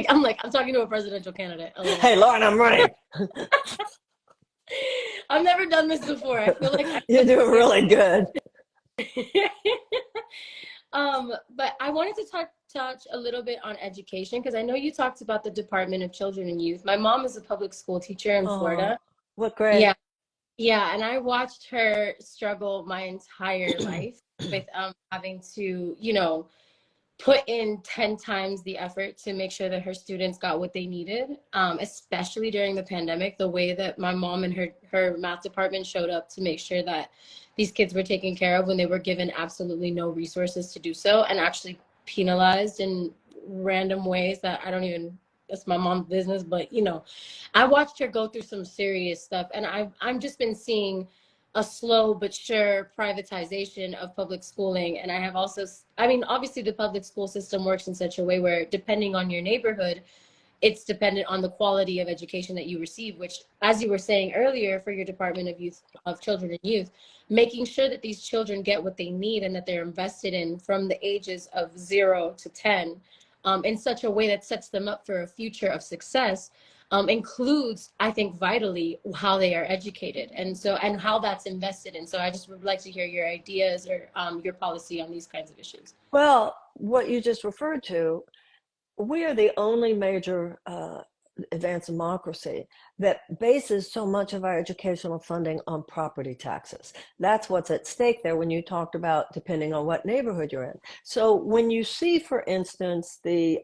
I'm talking to a presidential candidate. LOL. Hey, Lauren, I'm running. I've never done this before. I feel like You're doing really good. But I wanted to touch a little bit on education because I know you talked about the Department of Children and Youth. My mom is a public school teacher in Oh, Florida. what great. Yeah, yeah, and I watched her struggle my entire life with having to, put in 10 times the effort to make sure that her students got what they needed, especially during the pandemic. The way that my mom and her math department showed up to make sure that these kids were taken care of when they were given absolutely no resources to do so, and actually penalized in random ways that I don't even, that's my mom's business. But I watched her go through some serious stuff, and I'm just been seeing a slow but sure privatization of public schooling. And I have also, I mean, obviously the public school system works in such a way where depending on your neighborhood, it's dependent on the quality of education that you receive, which, as you were saying earlier, for your Department of Youth, of Children and Youth, making sure that these children get what they need and that they're invested in from the ages of 0 to 10, in such a way that sets them up for a future of success. includes, I think, vitally how they are educated, and so and how that's invested in. So I just would like to hear your ideas or your policy on these kinds of issues. Well, what you just referred to, we are the only major advanced democracy that bases so much of our educational funding on property taxes. That's what's at stake there when you talked about depending on what neighborhood you're in. So when you see, for instance, the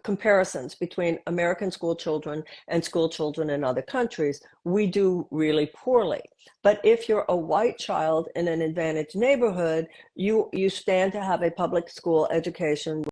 comparisons between American school children and school children in other countries, we do really poorly. But if you're a white child in an advantaged neighborhood, you stand to have a public school education